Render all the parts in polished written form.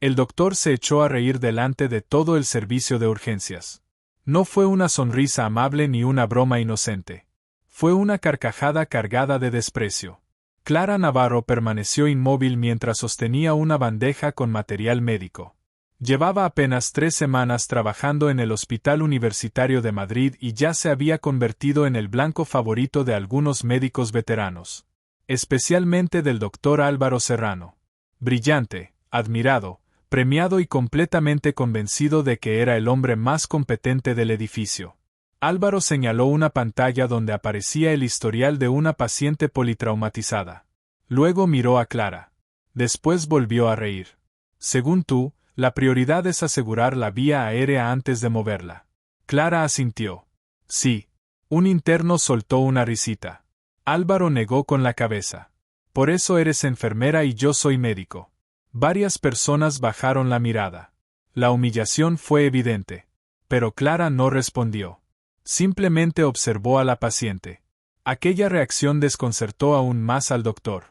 El doctor se echó a reír delante de todo el servicio de urgencias. No fue una sonrisa amable ni una broma inocente. Fue una carcajada cargada de desprecio. Clara Navarro permaneció inmóvil mientras sostenía una bandeja con material médico. Llevaba apenas 3 semanas trabajando en el Hospital Universitario de Madrid y ya se había convertido en el blanco favorito de algunos médicos veteranos. Especialmente del doctor Álvaro Serrano. Brillante, admirado, premiado y completamente convencido de que era el hombre más competente del edificio. Álvaro señaló una pantalla donde aparecía el historial de una paciente politraumatizada. Luego miró a Clara. Después volvió a reír. Según tú, la prioridad es asegurar la vía aérea antes de moverla. Clara asintió. Sí. Un interno soltó una risita. Álvaro negó con la cabeza. Por eso eres enfermera y yo soy médico. Varias personas bajaron la mirada. La humillación fue evidente. Pero Clara no respondió. Simplemente observó a la paciente. Aquella reacción desconcertó aún más al doctor.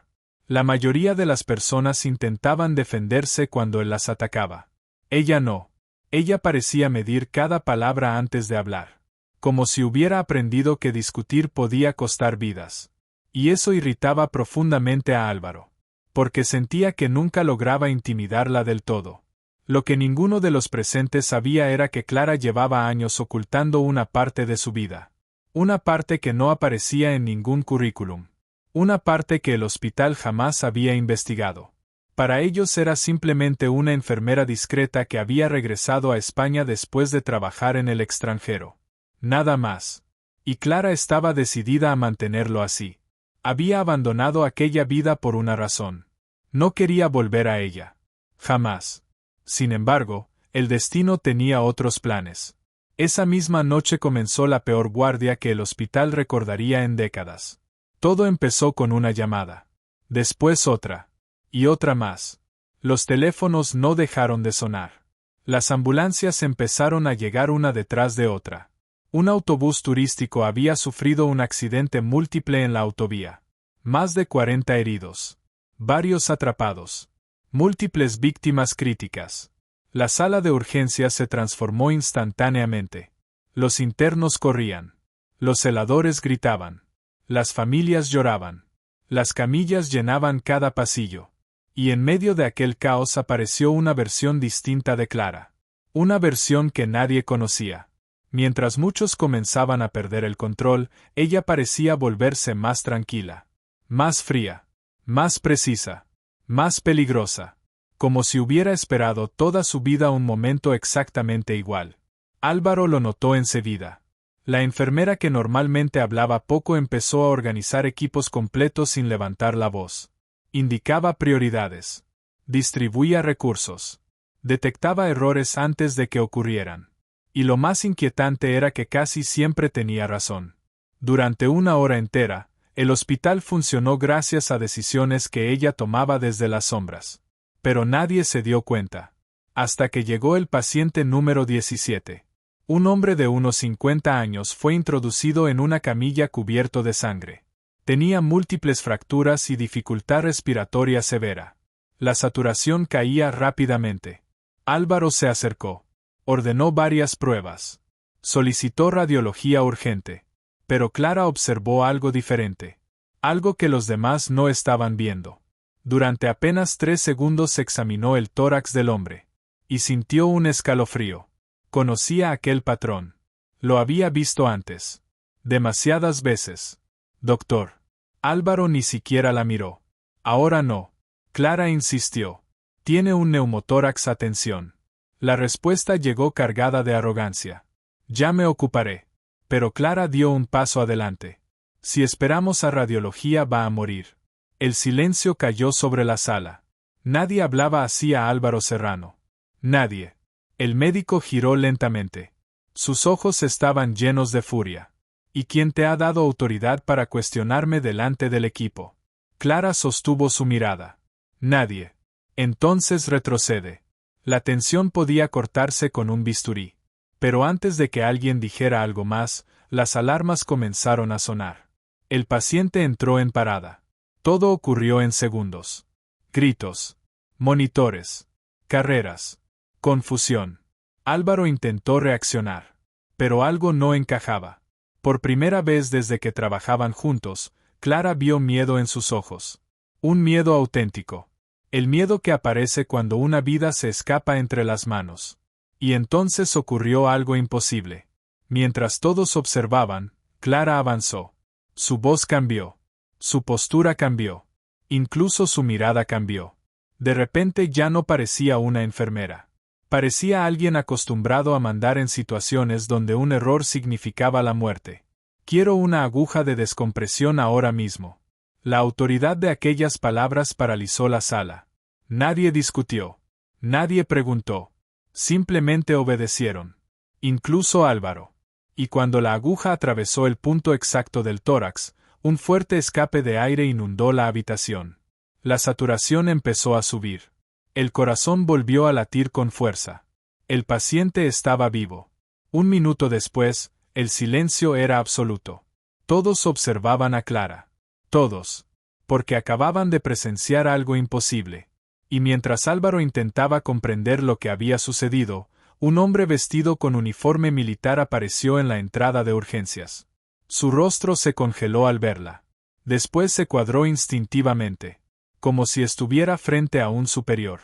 La mayoría de las personas intentaban defenderse cuando él las atacaba. Ella no. Ella parecía medir cada palabra antes de hablar. Como si hubiera aprendido que discutir podía costar vidas. Y eso irritaba profundamente a Álvaro. Porque sentía que nunca lograba intimidarla del todo. Lo que ninguno de los presentes sabía era que Clara llevaba años ocultando una parte de su vida. Una parte que no aparecía en ningún currículum. Una parte que el hospital jamás había investigado. Para ellos era simplemente una enfermera discreta que había regresado a España después de trabajar en el extranjero. Nada más. Y Clara estaba decidida a mantenerlo así. Había abandonado aquella vida por una razón. No quería volver a ella. Jamás. Sin embargo, el destino tenía otros planes. Esa misma noche comenzó la peor guardia que el hospital recordaría en décadas. Todo empezó con una llamada. Después otra. Y otra más. Los teléfonos no dejaron de sonar. Las ambulancias empezaron a llegar una detrás de otra. Un autobús turístico había sufrido un accidente múltiple en la autovía. Más de 40 heridos. Varios atrapados. Múltiples víctimas críticas. La sala de urgencias se transformó instantáneamente. Los internos corrían. Los celadores gritaban. Las familias lloraban. Las camillas llenaban cada pasillo. Y en medio de aquel caos apareció una versión distinta de Clara. Una versión que nadie conocía. Mientras muchos comenzaban a perder el control, ella parecía volverse más tranquila. Más fría. Más precisa. Más peligrosa. Como si hubiera esperado toda su vida un momento exactamente igual. Álvaro lo notó enseguida. La enfermera que normalmente hablaba poco empezó a organizar equipos completos sin levantar la voz. Indicaba prioridades. Distribuía recursos. Detectaba errores antes de que ocurrieran. Y lo más inquietante era que casi siempre tenía razón. Durante 1 hora entera, el hospital funcionó gracias a decisiones que ella tomaba desde las sombras. Pero nadie se dio cuenta. Hasta que llegó el paciente número 17. Un hombre de unos 50 años fue introducido en una camilla cubierto de sangre. Tenía múltiples fracturas y dificultad respiratoria severa. La saturación caía rápidamente. Álvaro se acercó. Ordenó varias pruebas. Solicitó radiología urgente. Pero Clara observó algo diferente. Algo que los demás no estaban viendo. Durante apenas 3 segundos examinó el tórax del hombre. Y sintió un escalofrío. Conocía aquel patrón. Lo había visto antes. Demasiadas veces. Doctor. Álvaro ni siquiera la miró. Ahora no. Clara insistió. Tiene un neumotórax, atención. La respuesta llegó cargada de arrogancia. Ya me ocuparé. Pero Clara dio un paso adelante. Si esperamos a radiología va a morir. El silencio cayó sobre la sala. Nadie hablaba así a Álvaro Serrano. Nadie. El médico giró lentamente. Sus ojos estaban llenos de furia. ¿Y quién te ha dado autoridad para cuestionarme delante del equipo? Clara sostuvo su mirada. Nadie. Entonces retrocede. La tensión podía cortarse con un bisturí. Pero antes de que alguien dijera algo más, las alarmas comenzaron a sonar. El paciente entró en parada. Todo ocurrió en segundos. Gritos. Monitores. Carreras. Confusión. Álvaro intentó reaccionar. Pero algo no encajaba. Por primera vez desde que trabajaban juntos, Clara vio miedo en sus ojos. Un miedo auténtico. El miedo que aparece cuando una vida se escapa entre las manos. Y entonces ocurrió algo imposible. Mientras todos observaban, Clara avanzó. Su voz cambió. Su postura cambió. Incluso su mirada cambió. De repente ya no parecía una enfermera. Parecía alguien acostumbrado a mandar en situaciones donde un error significaba la muerte. Quiero una aguja de descompresión ahora mismo. La autoridad de aquellas palabras paralizó la sala. Nadie discutió. Nadie preguntó. Simplemente obedecieron. Incluso Álvaro. Y cuando la aguja atravesó el punto exacto del tórax, un fuerte escape de aire inundó la habitación. La saturación empezó a subir. El corazón volvió a latir con fuerza. El paciente estaba vivo. Un minuto después, el silencio era absoluto. Todos observaban a Clara. Todos. Porque acababan de presenciar algo imposible. Y mientras Álvaro intentaba comprender lo que había sucedido, un hombre vestido con uniforme militar apareció en la entrada de urgencias. Su rostro se congeló al verla. Después se cuadró instintivamente, como si estuviera frente a un superior.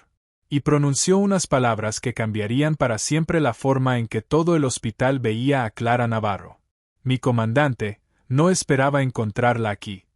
Y pronunció unas palabras que cambiarían para siempre la forma en que todo el hospital veía a Clara Navarro. Mi comandante, no esperaba encontrarla aquí.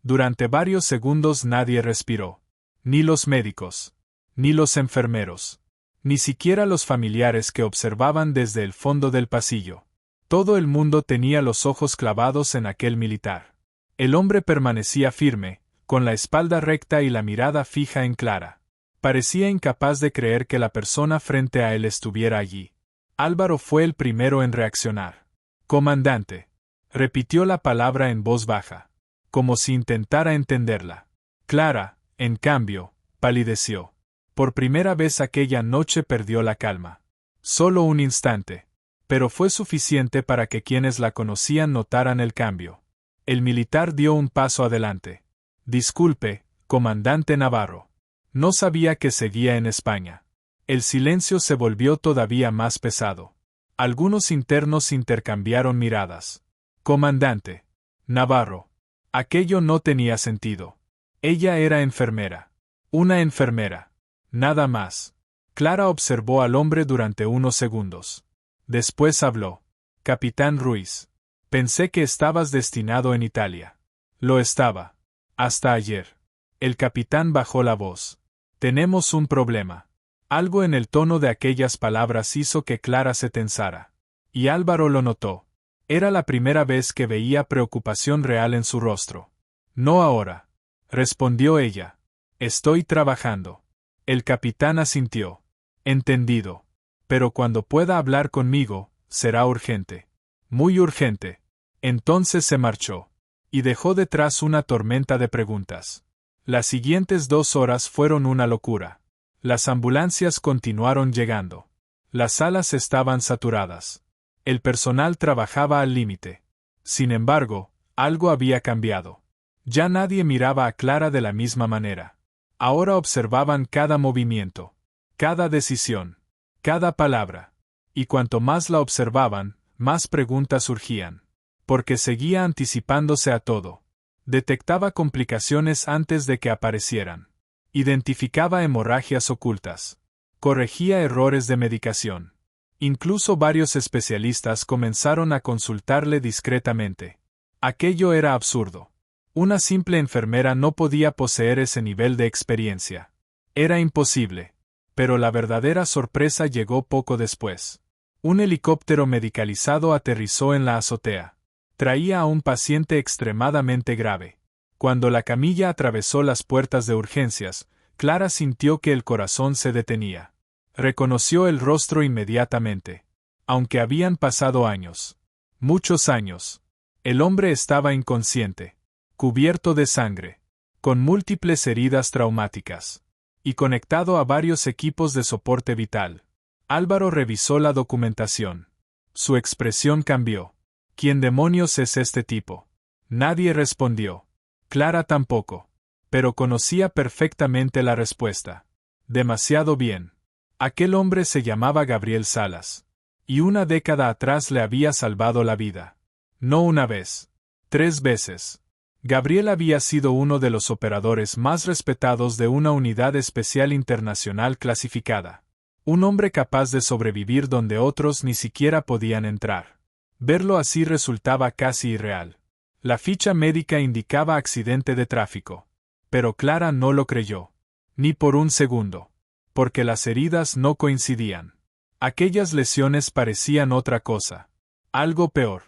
Durante varios segundos nadie respiró. Ni los médicos. Ni los enfermeros. Ni siquiera los familiares que observaban desde el fondo del pasillo. Todo el mundo tenía los ojos clavados en aquel militar. El hombre permanecía firme, con la espalda recta y la mirada fija en Clara. Parecía incapaz de creer que la persona frente a él estuviera allí. Álvaro fue el primero en reaccionar. «Comandante», repitió la palabra en voz baja, como si intentara entenderla. Clara, en cambio, palideció. Por primera vez aquella noche perdió la calma. Solo un instante. Pero fue suficiente para que quienes la conocían notaran el cambio. El militar dio un paso adelante. «Disculpe, comandante Navarro. No sabía que seguía en España». El silencio se volvió todavía más pesado. Algunos internos intercambiaron miradas. «Comandante Navarro». Aquello no tenía sentido. Ella era enfermera. Una enfermera. Nada más. Clara observó al hombre durante unos segundos. Después habló. «Capitán Ruiz. Pensé que estabas destinado en Italia». Lo estaba. Hasta ayer. El capitán bajó la voz. «Tenemos un problema». Algo en el tono de aquellas palabras hizo que Clara se tensara. Y Álvaro lo notó. Era la primera vez que veía preocupación real en su rostro. «No ahora», respondió ella. «Estoy trabajando». El capitán asintió. «Entendido. Pero cuando pueda hablar conmigo, será urgente». «Muy urgente». Entonces se marchó. Y dejó detrás una tormenta de preguntas. Las siguientes 2 horas fueron una locura. Las ambulancias continuaron llegando. Las salas estaban saturadas. El personal trabajaba al límite. Sin embargo, algo había cambiado. Ya nadie miraba a Clara de la misma manera. Ahora observaban cada movimiento, cada decisión, cada palabra. Y cuanto más la observaban, más preguntas surgían. Porque seguía anticipándose a todo. Detectaba complicaciones antes de que aparecieran. Identificaba hemorragias ocultas. Corregía errores de medicación. Incluso varios especialistas comenzaron a consultarle discretamente. Aquello era absurdo. Una simple enfermera no podía poseer ese nivel de experiencia. Era imposible. Pero la verdadera sorpresa llegó poco después. Un helicóptero medicalizado aterrizó en la azotea. Traía a un paciente extremadamente grave. Cuando la camilla atravesó las puertas de urgencias, Clara sintió que el corazón se detenía. Reconoció el rostro inmediatamente. Aunque habían pasado años. Muchos años. El hombre estaba inconsciente. Cubierto de sangre. Con múltiples heridas traumáticas. Y conectado a varios equipos de soporte vital. Álvaro revisó la documentación. Su expresión cambió. ¿Quién demonios es este tipo? Nadie respondió. Clara tampoco. Pero conocía perfectamente la respuesta. Demasiado bien. Aquel hombre se llamaba Gabriel Salas. Y una década atrás le había salvado la vida. No una vez. 3 veces. Gabriel había sido uno de los operadores más respetados de una unidad especial internacional clasificada. Un hombre capaz de sobrevivir donde otros ni siquiera podían entrar. Verlo así resultaba casi irreal. La ficha médica indicaba accidente de tráfico. Pero Clara no lo creyó. Ni por un segundo. Porque las heridas no coincidían. Aquellas lesiones parecían otra cosa. Algo peor.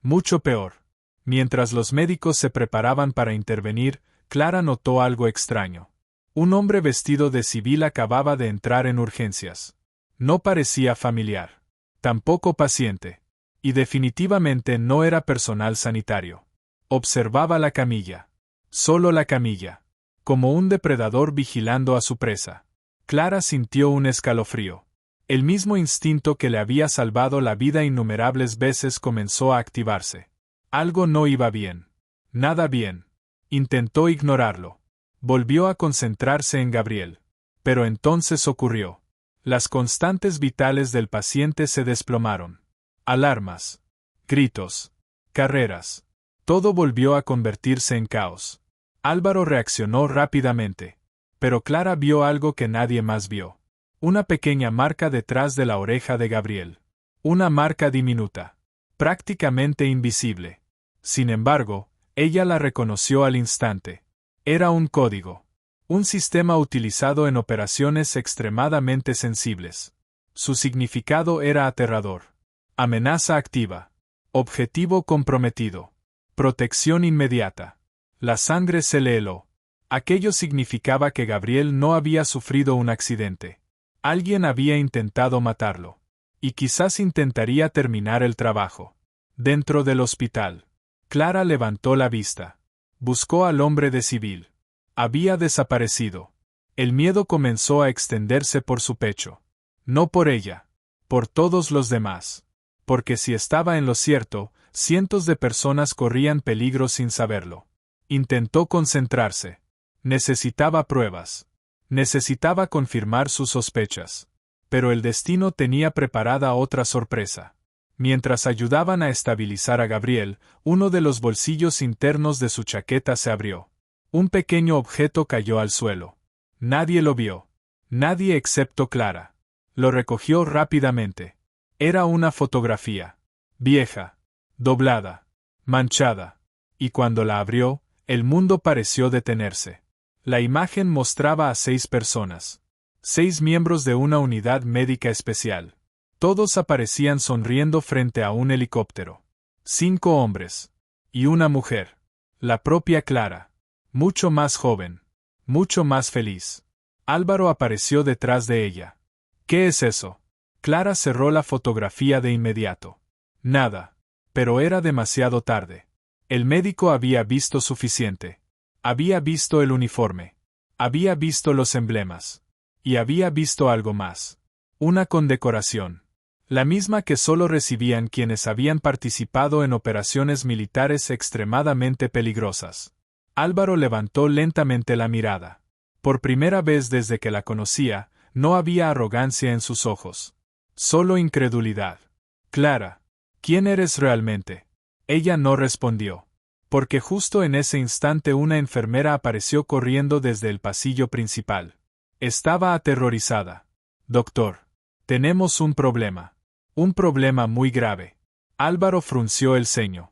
Mucho peor. Mientras los médicos se preparaban para intervenir, Clara notó algo extraño. Un hombre vestido de civil acababa de entrar en urgencias. No parecía familiar. Tampoco paciente. Y definitivamente no era personal sanitario. Observaba la camilla. Solo la camilla. Como un depredador vigilando a su presa. Clara sintió un escalofrío. El mismo instinto que le había salvado la vida innumerables veces comenzó a activarse. Algo no iba bien. Nada bien. Intentó ignorarlo. Volvió a concentrarse en Gabriel. Pero entonces ocurrió. Las constantes vitales del paciente se desplomaron. Alarmas. Gritos. Carreras. Todo volvió a convertirse en caos. Álvaro reaccionó rápidamente. Pero Clara vio algo que nadie más vio. Una pequeña marca detrás de la oreja de Gabriel. Una marca diminuta. Prácticamente invisible. Sin embargo, ella la reconoció al instante. Era un código. Un sistema utilizado en operaciones extremadamente sensibles. Su significado era aterrador. Amenaza activa. Objetivo comprometido. Protección inmediata. La sangre se le heló. Aquello significaba que Gabriel no había sufrido un accidente. Alguien había intentado matarlo. Y quizás intentaría terminar el trabajo. Dentro del hospital. Clara levantó la vista. Buscó al hombre de civil. Había desaparecido. El miedo comenzó a extenderse por su pecho. No por ella. Por todos los demás. Porque si estaba en lo cierto, cientos de personas corrían peligro sin saberlo. Intentó concentrarse. Necesitaba pruebas. Necesitaba confirmar sus sospechas. Pero el destino tenía preparada otra sorpresa. Mientras ayudaban a estabilizar a Gabriel, uno de los bolsillos internos de su chaqueta se abrió. Un pequeño objeto cayó al suelo. Nadie lo vio. Nadie excepto Clara. Lo recogió rápidamente. Era una fotografía. Vieja. Doblada. Manchada. Y cuando la abrió, el mundo pareció detenerse. La imagen mostraba a 6 personas. 6 miembros de una unidad médica especial. Todos aparecían sonriendo frente a un helicóptero. 5 hombres. Y una mujer. La propia Clara. Mucho más joven. Mucho más feliz. Álvaro apareció detrás de ella. ¿Qué es eso? Clara cerró la fotografía de inmediato. Nada. Pero era demasiado tarde. El médico había visto suficiente. Había visto el uniforme. Había visto los emblemas. Y había visto algo más. Una condecoración. La misma que solo recibían quienes habían participado en operaciones militares extremadamente peligrosas. Álvaro levantó lentamente la mirada. Por primera vez desde que la conocía, no había arrogancia en sus ojos. Solo incredulidad. Clara, ¿quién eres realmente? Ella no respondió. Porque justo en ese instante una enfermera apareció corriendo desde el pasillo principal. Estaba aterrorizada. Doctor, tenemos un problema. Un problema muy grave. Álvaro frunció el ceño.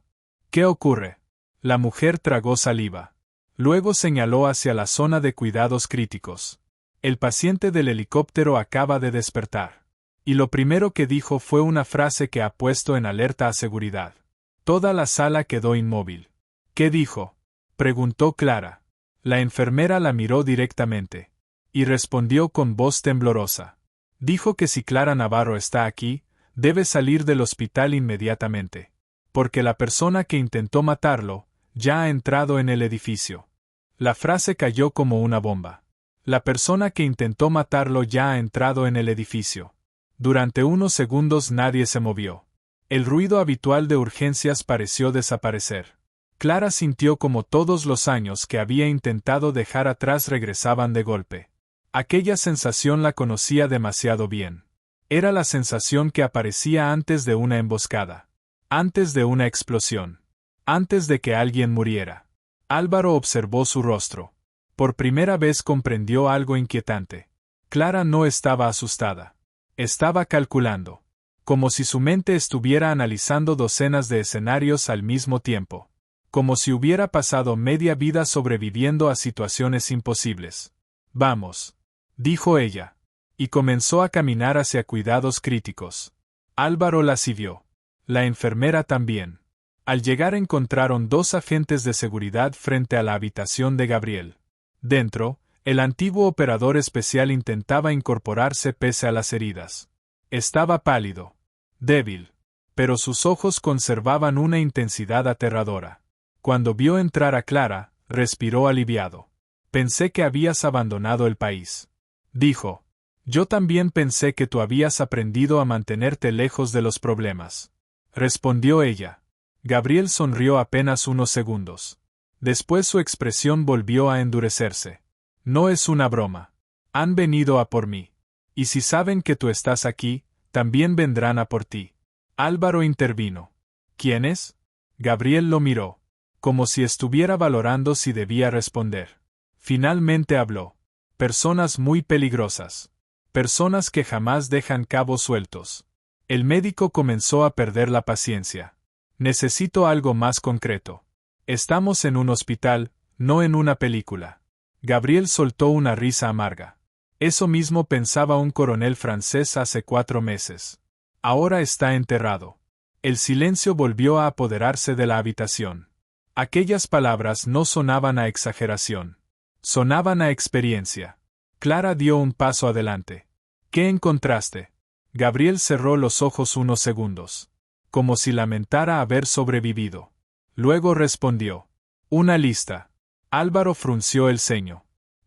¿Qué ocurre? La mujer tragó saliva. Luego señaló hacia la zona de cuidados críticos. El paciente del helicóptero acaba de despertar. Y lo primero que dijo fue una frase que ha puesto en alerta a seguridad. Toda la sala quedó inmóvil. ¿Qué dijo? Preguntó Clara. La enfermera la miró directamente. Y respondió con voz temblorosa. Dijo que si Clara Navarro está aquí, debe salir del hospital inmediatamente. Porque la persona que intentó matarlo, ya ha entrado en el edificio. La frase cayó como una bomba. La persona que intentó matarlo ya ha entrado en el edificio. Durante unos segundos nadie se movió. El ruido habitual de urgencias pareció desaparecer. Clara sintió como todos los años que había intentado dejar atrás regresaban de golpe. Aquella sensación la conocía demasiado bien. Era la sensación que aparecía antes de una emboscada, antes de una explosión, antes de que alguien muriera. Álvaro observó su rostro. Por primera vez comprendió algo inquietante. Clara no estaba asustada. Estaba calculando. Como si su mente estuviera analizando docenas de escenarios al mismo tiempo. Como si hubiera pasado media vida sobreviviendo a situaciones imposibles. Vamos, dijo ella. Y comenzó a caminar hacia cuidados críticos. Álvaro la siguió. La enfermera también. Al llegar encontraron 2 agentes de seguridad frente a la habitación de Gabriel. Dentro, el antiguo operador especial intentaba incorporarse pese a las heridas. Estaba pálido, débil, pero sus ojos conservaban una intensidad aterradora. Cuando vio entrar a Clara, respiró aliviado. Pensé que habías abandonado el país. Dijo. Yo también pensé que tú habías aprendido a mantenerte lejos de los problemas. Respondió ella. Gabriel sonrió apenas unos segundos. Después su expresión volvió a endurecerse. No es una broma. Han venido a por mí. Y si saben que tú estás aquí, también vendrán a por ti. Álvaro intervino. ¿Quiénes? Gabriel lo miró, como si estuviera valorando si debía responder. Finalmente habló. Personas muy peligrosas. Personas que jamás dejan cabos sueltos. El médico comenzó a perder la paciencia. Necesito algo más concreto. Estamos en un hospital, no en una película. Gabriel soltó una risa amarga. Eso mismo pensaba un coronel francés hace 4 meses. Ahora está enterrado. El silencio volvió a apoderarse de la habitación. Aquellas palabras no sonaban a exageración. Sonaban a experiencia. Clara dio un paso adelante. ¿Qué encontraste? Gabriel cerró los ojos unos segundos, como si lamentara haber sobrevivido. Luego respondió. Una lista. Álvaro frunció el ceño.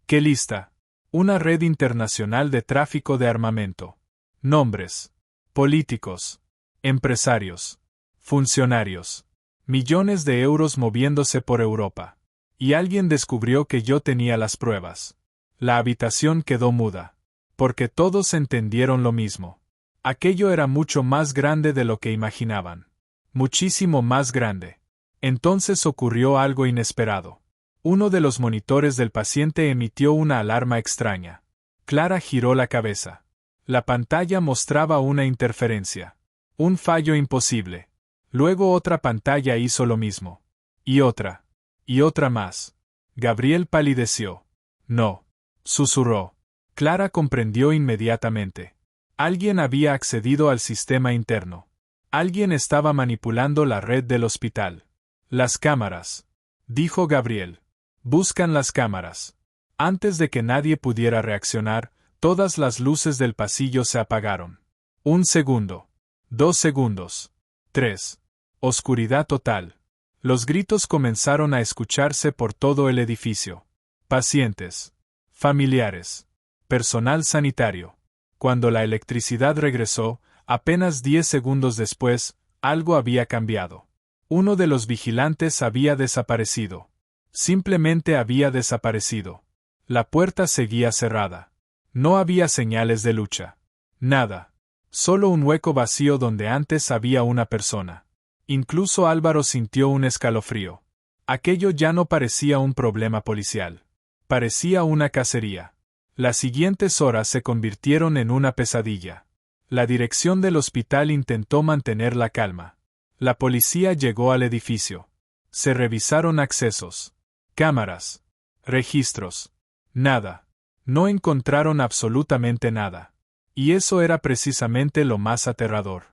¿Qué lista? Una red internacional de tráfico de armamento. Nombres. Políticos. Empresarios. Funcionarios. Millones de euros moviéndose por Europa. Y alguien descubrió que yo tenía las pruebas. La habitación quedó muda. Porque todos entendieron lo mismo. Aquello era mucho más grande de lo que imaginaban. Muchísimo más grande. Entonces ocurrió algo inesperado. Uno de los monitores del paciente emitió una alarma extraña. Clara giró la cabeza. La pantalla mostraba una interferencia. Un fallo imposible. Luego otra pantalla hizo lo mismo. Y otra. Y otra más. Gabriel palideció. No. Susurró. Clara comprendió inmediatamente. Alguien había accedido al sistema interno. Alguien estaba manipulando la red del hospital. Las cámaras. Dijo Gabriel. Buscan las cámaras. Antes de que nadie pudiera reaccionar, todas las luces del pasillo se apagaron. 1 segundo. 2 segundos. 3. Oscuridad total. Los gritos comenzaron a escucharse por todo el edificio. Pacientes. Familiares. Personal sanitario. Cuando la electricidad regresó, apenas 10 segundos después, algo había cambiado. Uno de los vigilantes había desaparecido. Simplemente había desaparecido. La puerta seguía cerrada. No había señales de lucha. Nada. Solo un hueco vacío donde antes había una persona. Incluso Álvaro sintió un escalofrío. Aquello ya no parecía un problema policial. Parecía una cacería. Las siguientes horas se convirtieron en una pesadilla. La dirección del hospital intentó mantener la calma. La policía llegó al edificio. Se revisaron accesos. Cámaras. Registros. Nada. No encontraron absolutamente nada. Y eso era precisamente lo más aterrador.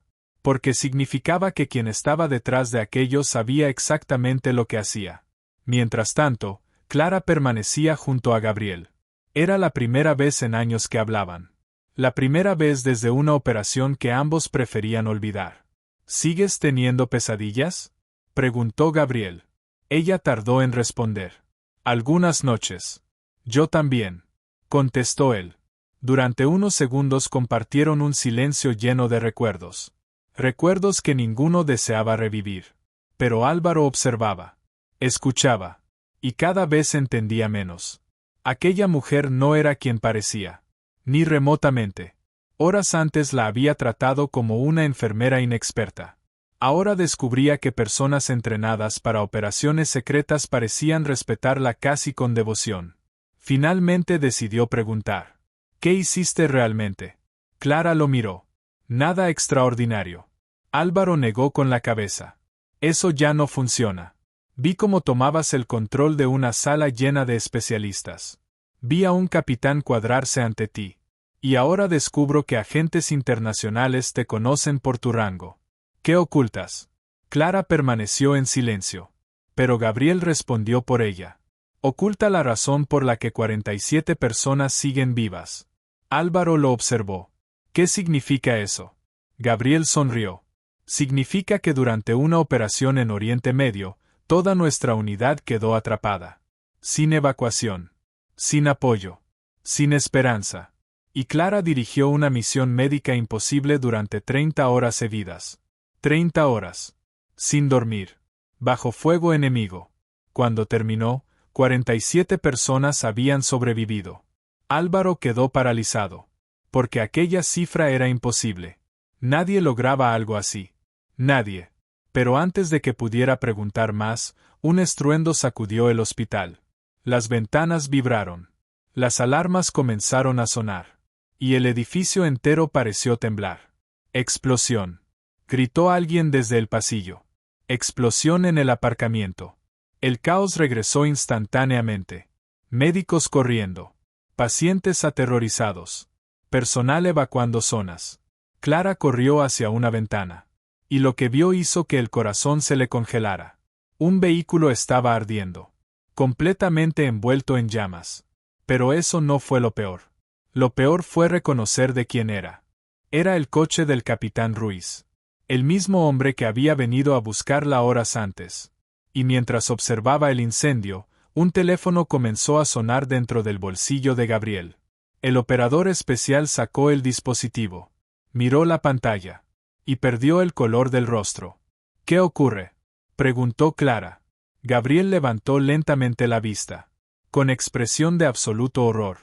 Porque significaba que quien estaba detrás de aquello sabía exactamente lo que hacía. Mientras tanto, Clara permanecía junto a Gabriel. Era la primera vez en años que hablaban. La primera vez desde una operación que ambos preferían olvidar. ¿Sigues teniendo pesadillas? Preguntó Gabriel. Ella tardó en responder. Algunas noches. Yo también. Contestó él. Durante unos segundos compartieron un silencio lleno de recuerdos. Recuerdos que ninguno deseaba revivir. Pero Álvaro observaba. Escuchaba. Y cada vez entendía menos. Aquella mujer no era quien parecía. Ni remotamente. Horas antes la había tratado como una enfermera inexperta. Ahora descubría que personas entrenadas para operaciones secretas parecían respetarla casi con devoción. Finalmente decidió preguntar. ¿Qué hiciste realmente? Clara lo miró. Nada extraordinario. Álvaro negó con la cabeza. Eso ya no funciona. Vi cómo tomabas el control de una sala llena de especialistas. Vi a un capitán cuadrarse ante ti. Y ahora descubro que agentes internacionales te conocen por tu rango. ¿Qué ocultas? Clara permaneció en silencio. Pero Gabriel respondió por ella. Oculta la razón por la que 47 personas siguen vivas. Álvaro lo observó. ¿Qué significa eso? Gabriel sonrió. Significa que durante una operación en Oriente Medio, toda nuestra unidad quedó atrapada. Sin evacuación. Sin apoyo. Sin esperanza. Y Clara dirigió una misión médica imposible durante 30 horas seguidas. 30 horas. Sin dormir. Bajo fuego enemigo. Cuando terminó, 47 personas habían sobrevivido. Álvaro quedó paralizado. Porque aquella cifra era imposible. Nadie lograba algo así. Nadie. Pero antes de que pudiera preguntar más, un estruendo sacudió el hospital. Las ventanas vibraron. Las alarmas comenzaron a sonar. Y el edificio entero pareció temblar. Explosión. Gritó alguien desde el pasillo. Explosión en el aparcamiento. El caos regresó instantáneamente. Médicos corriendo. Pacientes aterrorizados. Personal evacuando zonas. Clara corrió hacia una ventana. Y lo que vio hizo que el corazón se le congelara. Un vehículo estaba ardiendo. Completamente envuelto en llamas. Pero eso no fue lo peor. Lo peor fue reconocer de quién era. Era el coche del capitán Ruiz. El mismo hombre que había venido a buscarla horas antes. Y mientras observaba el incendio, un teléfono comenzó a sonar dentro del bolsillo de Gabriel. El operador especial sacó el dispositivo. Miró la pantalla. Y perdió el color del rostro. ¿Qué ocurre? Preguntó Clara. Gabriel levantó lentamente la vista. Con expresión de absoluto horror.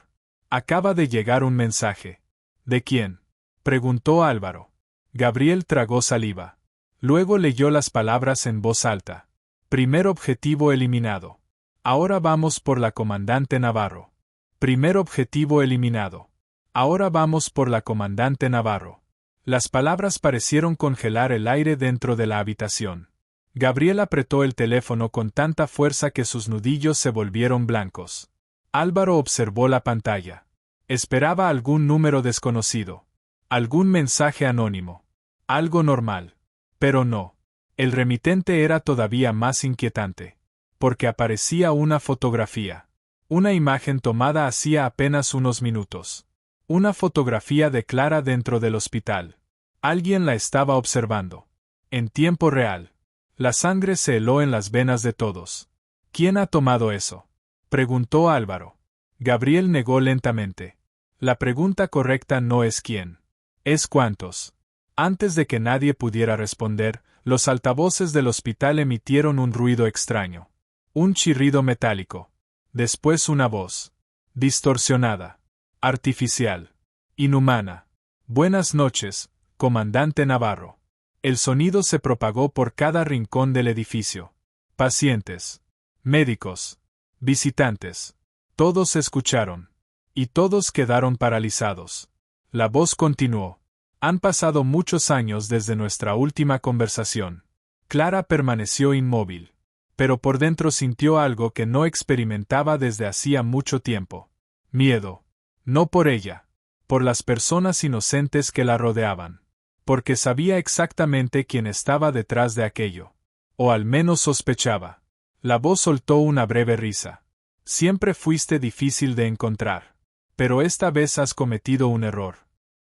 Acaba de llegar un mensaje. ¿De quién? Preguntó Álvaro. Gabriel tragó saliva. Luego leyó las palabras en voz alta. Primer objetivo eliminado. Ahora vamos por la comandante Navarro. Primer objetivo eliminado. Ahora vamos por la comandante Navarro. Las palabras parecieron congelar el aire dentro de la habitación. Gabriel apretó el teléfono con tanta fuerza que sus nudillos se volvieron blancos. Álvaro observó la pantalla. Esperaba algún número desconocido. Algún mensaje anónimo. Algo normal. Pero no. El remitente era todavía más inquietante. Porque aparecía una fotografía. Una imagen tomada hacía apenas unos minutos. Una fotografía de Clara dentro del hospital. Alguien la estaba observando. En tiempo real. La sangre se heló en las venas de todos. ¿Quién ha tomado eso? Preguntó Álvaro. Gabriel negó lentamente. La pregunta correcta no es quién. Es cuántos. Antes de que nadie pudiera responder, los altavoces del hospital emitieron un ruido extraño. Un chirrido metálico. Después una voz. Distorsionada. Artificial. Inhumana. Buenas noches, comandante Navarro. El sonido se propagó por cada rincón del edificio. Pacientes. Médicos. Visitantes. Todos escucharon. Y todos quedaron paralizados. La voz continuó. Han pasado muchos años desde nuestra última conversación. Clara permaneció inmóvil. Pero por dentro sintió algo que no experimentaba desde hacía mucho tiempo. Miedo. No por ella. Por las personas inocentes que la rodeaban. Porque sabía exactamente quién estaba detrás de aquello. O al menos sospechaba. La voz soltó una breve risa. Siempre fuiste difícil de encontrar. Pero esta vez has cometido un error.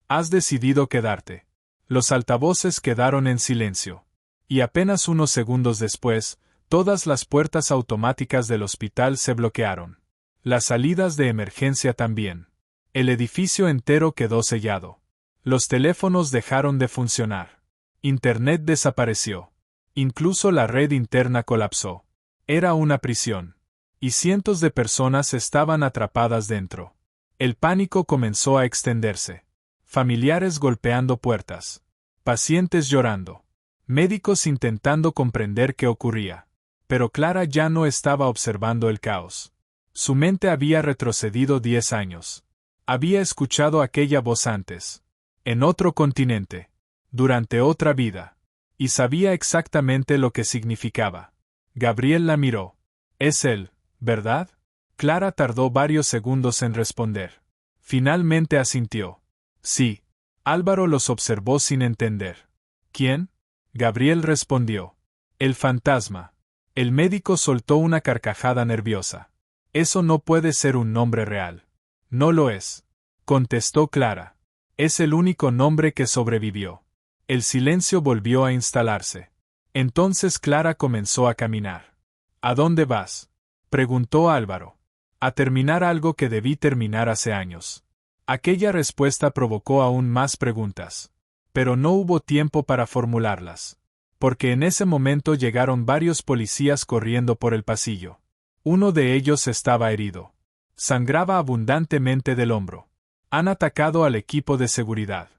Has decidido quedarte. Los altavoces quedaron en silencio. Y apenas unos segundos después, todas las puertas automáticas del hospital se bloquearon. Las salidas de emergencia también. El edificio entero quedó sellado. Los teléfonos dejaron de funcionar. Internet desapareció. Incluso la red interna colapsó. Era una prisión. y cientos de personas estaban atrapadas dentro. El pánico comenzó a extenderse. Familiares golpeando puertas. Pacientes llorando. Médicos intentando comprender qué ocurría. Pero Clara ya no estaba observando el caos. Su mente había retrocedido 10 años. Había escuchado aquella voz antes. En otro continente. Durante otra vida. Y sabía exactamente lo que significaba. Gabriel la miró. Es él, ¿verdad? Clara tardó varios segundos en responder. Finalmente asintió. Sí. Álvaro los observó sin entender. ¿Quién? Gabriel respondió. El fantasma. El médico soltó una carcajada nerviosa. Eso no puede ser un nombre real. No lo es. Contestó Clara. Es el único nombre que sobrevivió. El silencio volvió a instalarse. Entonces Clara comenzó a caminar. ¿A dónde vas? Preguntó Álvaro. A terminar algo que debí terminar hace años. Aquella respuesta provocó aún más preguntas. Pero no hubo tiempo para formularlas. Porque en ese momento llegaron varios policías corriendo por el pasillo. Uno de ellos estaba herido. Sangraba abundantemente del hombro. Han atacado al equipo de seguridad.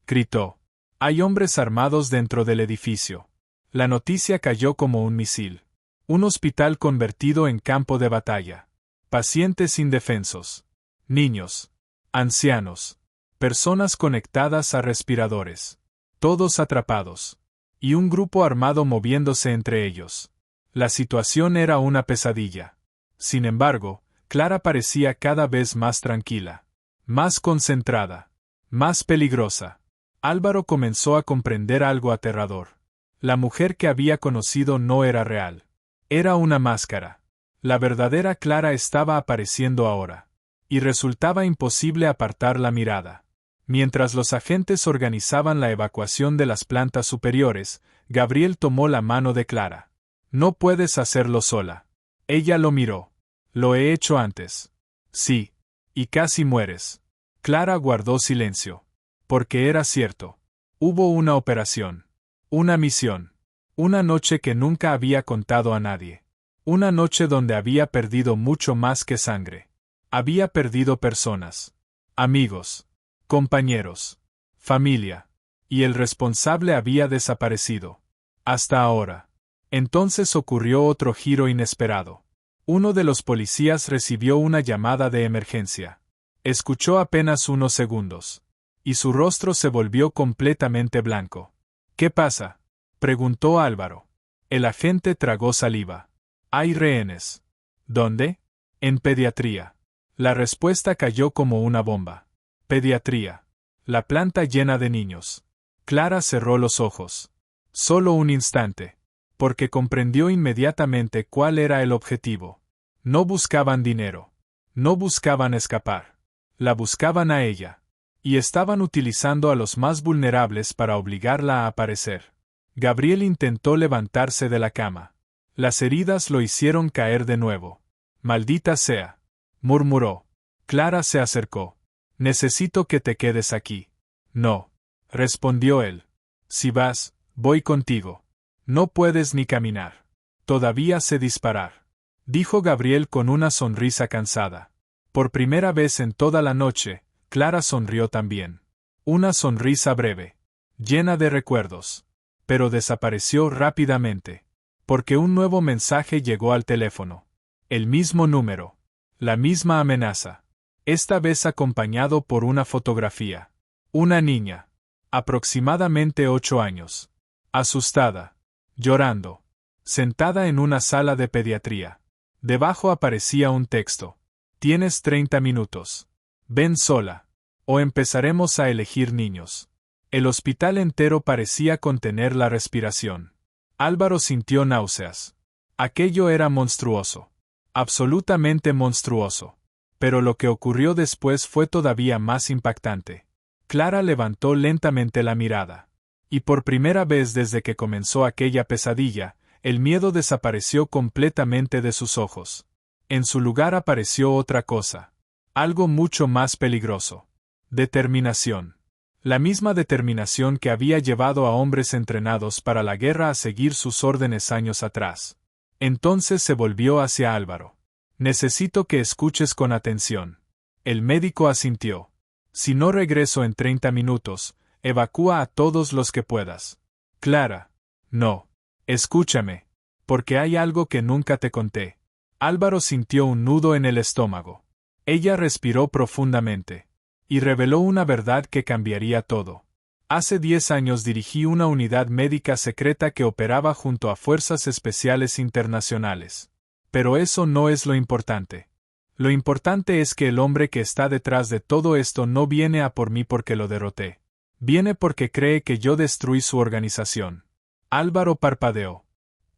Gritó. Hay hombres armados dentro del edificio. La noticia cayó como un misil. Un hospital convertido en campo de batalla. Pacientes indefensos. Niños. Ancianos. Personas conectadas a respiradores. Todos atrapados. Y un grupo armado moviéndose entre ellos. La situación era una pesadilla. Sin embargo, Clara parecía cada vez más tranquila. Más concentrada. Más peligrosa. Álvaro comenzó a comprender algo aterrador. La mujer que había conocido no era real. Era una máscara. La verdadera Clara estaba apareciendo ahora. Y resultaba imposible apartar la mirada. Mientras los agentes organizaban la evacuación de las plantas superiores, Gabriel tomó la mano de Clara. No puedes hacerlo sola. Ella lo miró. Lo he hecho antes. Sí. Y casi mueres. Clara guardó silencio. Porque era cierto. Hubo una operación. Una misión. Una noche que nunca había contado a nadie. Una noche donde había perdido mucho más que sangre. Había perdido personas. Amigos. Compañeros. Familia. Y el responsable había desaparecido. Hasta ahora. Entonces ocurrió otro giro inesperado. Uno de los policías recibió una llamada de emergencia. Escuchó apenas unos segundos. Y su rostro se volvió completamente blanco. ¿Qué pasa? Preguntó Álvaro. El agente tragó saliva. Hay rehenes. ¿Dónde? En pediatría. La respuesta cayó como una bomba. Pediatría. La planta llena de niños. Clara cerró los ojos. Solo un instante. Porque comprendió inmediatamente cuál era el objetivo. No buscaban dinero. No buscaban escapar. La buscaban a ella. Y estaban utilizando a los más vulnerables para obligarla a aparecer. Gabriel intentó levantarse de la cama. Las heridas lo hicieron caer de nuevo. Maldita sea. Murmuró. Clara se acercó. Necesito que te quedes aquí. No. Respondió él. Si vas, voy contigo. No puedes ni caminar. Todavía sé disparar. Dijo Gabriel con una sonrisa cansada. Por primera vez en toda la noche, Clara sonrió también. Una sonrisa breve. Llena de recuerdos. Pero desapareció rápidamente. Porque un nuevo mensaje llegó al teléfono. El mismo número. La misma amenaza. Esta vez acompañado por una fotografía. Una niña. Aproximadamente 8 años. Asustada. Llorando. Sentada en una sala de pediatría. Debajo aparecía un texto. Tienes 30 minutos. Ven sola. O empezaremos a elegir niños. El hospital entero parecía contener la respiración. Álvaro sintió náuseas. Aquello era monstruoso. Absolutamente monstruoso. Pero lo que ocurrió después fue todavía más impactante. Clara levantó lentamente la mirada. Y por primera vez desde que comenzó aquella pesadilla, el miedo desapareció completamente de sus ojos. En su lugar apareció otra cosa. Algo mucho más peligroso. Determinación. La misma determinación que había llevado a hombres entrenados para la guerra a seguir sus órdenes años atrás. Entonces se volvió hacia Álvaro. Necesito que escuches con atención. El médico asintió. Si no regreso en 30 minutos, evacúa a todos los que puedas. Clara. No. Escúchame. Porque hay algo que nunca te conté. Álvaro sintió un nudo en el estómago. Ella respiró profundamente. Y reveló una verdad que cambiaría todo. Hace 10 años dirigí una unidad médica secreta que operaba junto a fuerzas especiales internacionales. Pero eso no es lo importante. Lo importante es que el hombre que está detrás de todo esto no viene a por mí porque lo derroté. Viene porque cree que yo destruí su organización. Álvaro parpadeó.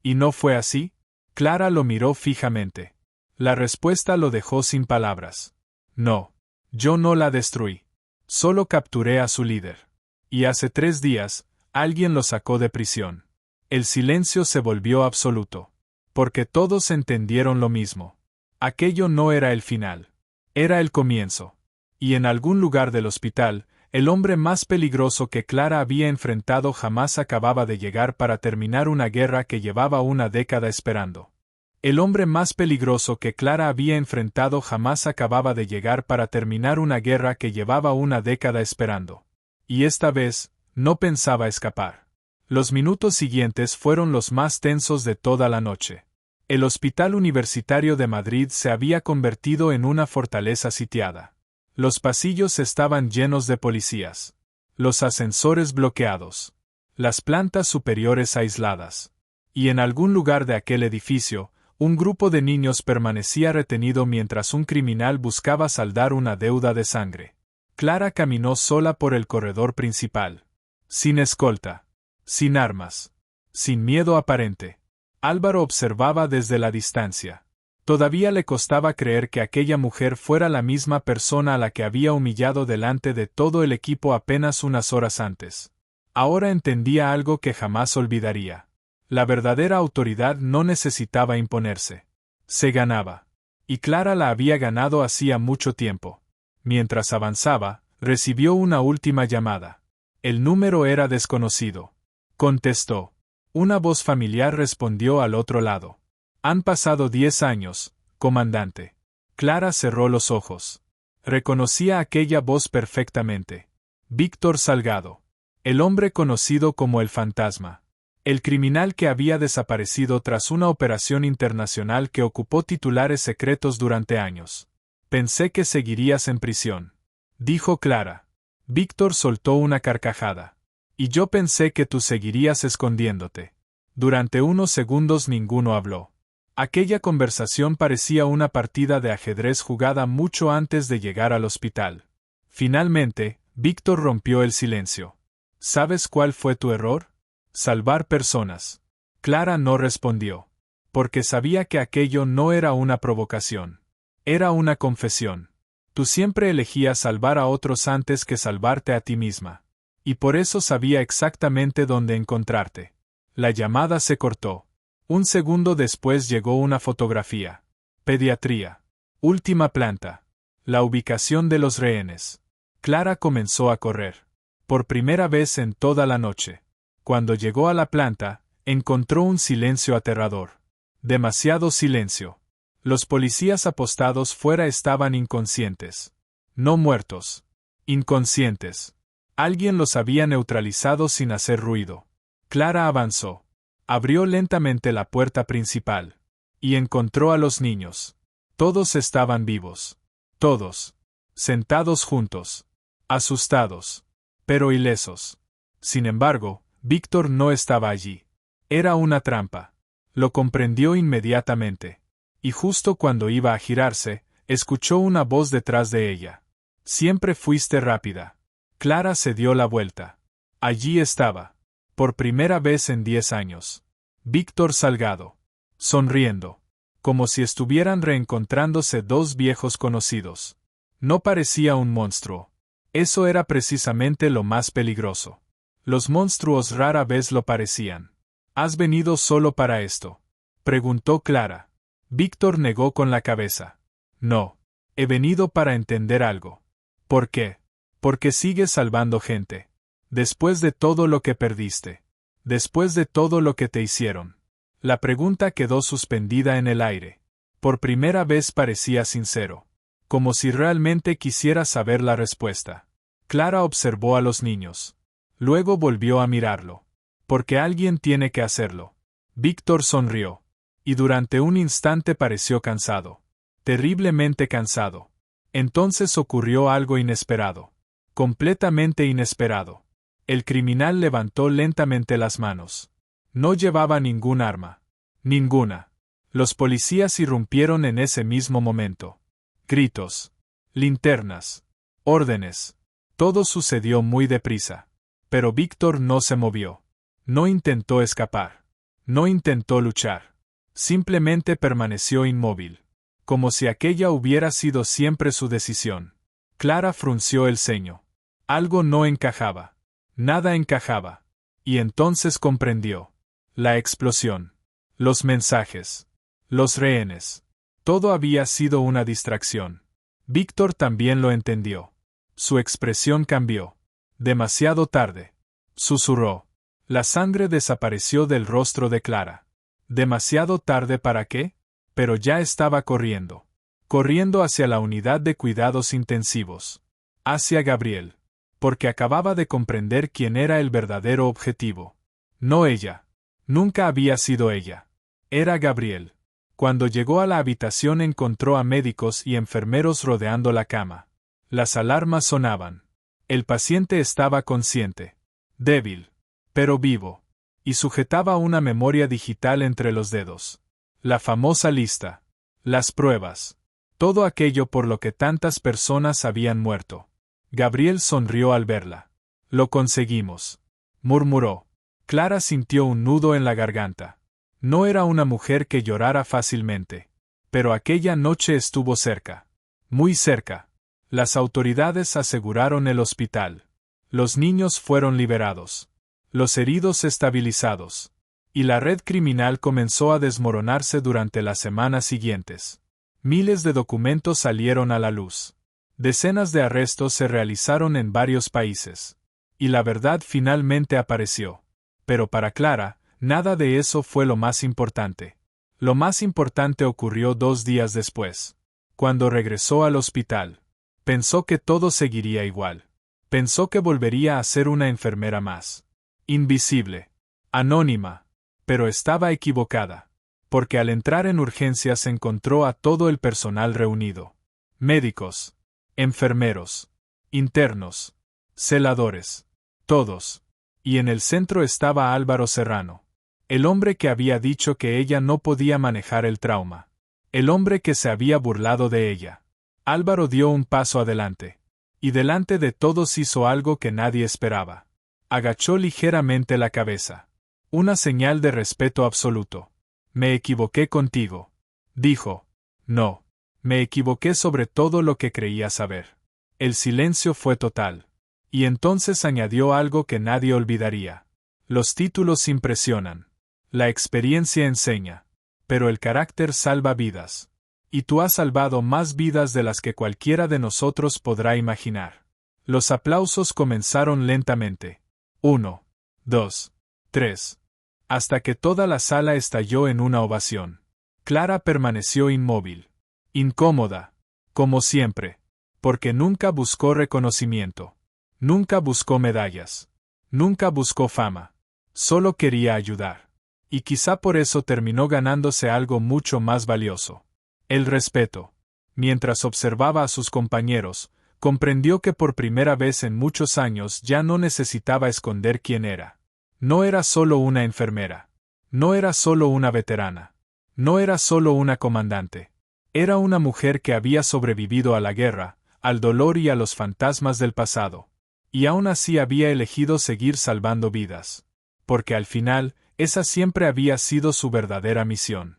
¿Y no fue así? Clara lo miró fijamente. La respuesta lo dejó sin palabras. No. Yo no la destruí. Solo capturé a su líder. Y hace 3 días, alguien lo sacó de prisión. El silencio se volvió absoluto. Porque todos entendieron lo mismo. Aquello no era el final. Era el comienzo. Y en algún lugar del hospital, el hombre más peligroso que Clara había enfrentado jamás acababa de llegar para terminar una guerra que llevaba una década esperando. El hombre más peligroso que Clara había enfrentado jamás acababa de llegar para terminar una guerra que llevaba una década esperando. Y esta vez, no pensaba escapar. Los minutos siguientes fueron los más tensos de toda la noche. El Hospital Universitario de Madrid se había convertido en una fortaleza sitiada. Los pasillos estaban llenos de policías. Los ascensores bloqueados. Las plantas superiores aisladas. Y en algún lugar de aquel edificio, un grupo de niños permanecía retenido mientras un criminal buscaba saldar una deuda de sangre. Clara caminó sola por el corredor principal. Sin escolta. Sin armas. Sin miedo aparente. Álvaro observaba desde la distancia. Todavía le costaba creer que aquella mujer fuera la misma persona a la que había humillado delante de todo el equipo apenas unas horas antes. Ahora entendía algo que jamás olvidaría. La verdadera autoridad no necesitaba imponerse. Se ganaba. Y Clara la había ganado hacía mucho tiempo. Mientras avanzaba, recibió una última llamada. El número era desconocido. Contestó. Una voz familiar respondió al otro lado. Han pasado 10 años, comandante. Clara cerró los ojos. Reconocía aquella voz perfectamente. Víctor Salgado. El hombre conocido como el fantasma. El criminal que había desaparecido tras una operación internacional que ocupó titulares secretos durante años. Pensé que seguirías en prisión. Dijo Clara. Víctor soltó una carcajada. Y yo pensé que tú seguirías escondiéndote. Durante unos segundos ninguno habló. Aquella conversación parecía una partida de ajedrez jugada mucho antes de llegar al hospital. Finalmente, Víctor rompió el silencio. ¿Sabes cuál fue tu error? Salvar personas. Clara no respondió. Porque sabía que aquello no era una provocación. Era una confesión. Tú siempre elegías salvar a otros antes que salvarte a ti misma. Y por eso sabía exactamente dónde encontrarte. La llamada se cortó. Un segundo después llegó una fotografía. Pediatría. Última planta. La ubicación de los rehenes. Clara comenzó a correr. Por primera vez en toda la noche. Cuando llegó a la planta, encontró un silencio aterrador. Demasiado silencio. Los policías apostados fuera estaban inconscientes. No muertos. Inconscientes. Alguien los había neutralizado sin hacer ruido. Clara avanzó. Abrió lentamente la puerta principal. Y encontró a los niños. Todos estaban vivos. Todos. Sentados juntos. Asustados. Pero ilesos. Sin embargo, Víctor no estaba allí. Era una trampa. Lo comprendió inmediatamente. Y justo cuando iba a girarse, escuchó una voz detrás de ella. Siempre fuiste rápida. Clara se dio la vuelta. Allí estaba. Por primera vez en 10 años. Víctor Salgado. Sonriendo. Como si estuvieran reencontrándose dos viejos conocidos. No parecía un monstruo. Eso era precisamente lo más peligroso. Los monstruos rara vez lo parecían. ¿Has venido solo para esto?, preguntó Clara. Víctor negó con la cabeza. No. He venido para entender algo. ¿Por qué? Porque sigues salvando gente. Después de todo lo que perdiste. Después de todo lo que te hicieron. La pregunta quedó suspendida en el aire. Por primera vez parecía sincero, como si realmente quisiera saber la respuesta. Clara observó a los niños. Luego volvió a mirarlo. Porque alguien tiene que hacerlo. Víctor sonrió. Y durante un instante pareció cansado. Terriblemente cansado. Entonces ocurrió algo inesperado. Completamente inesperado. El criminal levantó lentamente las manos. No llevaba ningún arma. Ninguna. Los policías irrumpieron en ese mismo momento. Gritos. Linternas. Órdenes. Todo sucedió muy deprisa. Pero Víctor no se movió. No intentó escapar. No intentó luchar. Simplemente permaneció inmóvil. Como si aquella hubiera sido siempre su decisión. Clara frunció el ceño. Algo no encajaba. Nada encajaba. Y entonces comprendió. La explosión. Los mensajes. Los rehenes. Todo había sido una distracción. Víctor también lo entendió. Su expresión cambió. Demasiado tarde. Susurró. La sangre desapareció del rostro de Clara. ¿Demasiado tarde para qué? Pero ya estaba corriendo. Corriendo hacia la unidad de cuidados intensivos. Hacia Gabriel. Porque acababa de comprender quién era el verdadero objetivo. No ella. Nunca había sido ella. Era Gabriel. Cuando llegó a la habitación encontró a médicos y enfermeros rodeando la cama. Las alarmas sonaban. El paciente estaba consciente. Débil. Pero vivo. Y sujetaba una memoria digital entre los dedos. La famosa lista. Las pruebas. Todo aquello por lo que tantas personas habían muerto. Gabriel sonrió al verla. Lo conseguimos. Murmuró. Clara sintió un nudo en la garganta. No era una mujer que llorara fácilmente. Pero aquella noche estuvo cerca. Muy cerca. Las autoridades aseguraron el hospital. Los niños fueron liberados. Los heridos estabilizados. Y la red criminal comenzó a desmoronarse durante las semanas siguientes. Miles de documentos salieron a la luz. Decenas de arrestos se realizaron en varios países. Y la verdad finalmente apareció. Pero para Clara, nada de eso fue lo más importante. Lo más importante ocurrió 2 días después. Cuando regresó al hospital. Pensó que todo seguiría igual. Pensó que volvería a ser una enfermera más. Invisible. Anónima. Pero estaba equivocada. Porque al entrar en urgencias encontró a todo el personal reunido. Médicos. Enfermeros. Internos. Celadores. Todos. Y en el centro estaba Álvaro Serrano. El hombre que había dicho que ella no podía manejar el trauma. El hombre que se había burlado de ella. Álvaro dio un paso adelante. Y delante de todos hizo algo que nadie esperaba. Agachó ligeramente la cabeza. Una señal de respeto absoluto. Me equivoqué contigo. Dijo. No. Me equivoqué sobre todo lo que creía saber. El silencio fue total. Y entonces añadió algo que nadie olvidaría. Los títulos impresionan. La experiencia enseña. Pero el carácter salva vidas. Y tú has salvado más vidas de las que cualquiera de nosotros podrá imaginar. Los aplausos comenzaron lentamente. 1, 2, 3. Hasta que toda la sala estalló en una ovación. Clara permaneció inmóvil. Incómoda. Como siempre. Porque nunca buscó reconocimiento. Nunca buscó medallas. Nunca buscó fama. Solo quería ayudar. Y quizá por eso terminó ganándose algo mucho más valioso. El respeto. Mientras observaba a sus compañeros, comprendió que por primera vez en muchos años ya no necesitaba esconder quién era. No era solo una enfermera. No era solo una veterana. No era solo una comandante. Era una mujer que había sobrevivido a la guerra, al dolor y a los fantasmas del pasado. Y aún así había elegido seguir salvando vidas. Porque al final, esa siempre había sido su verdadera misión.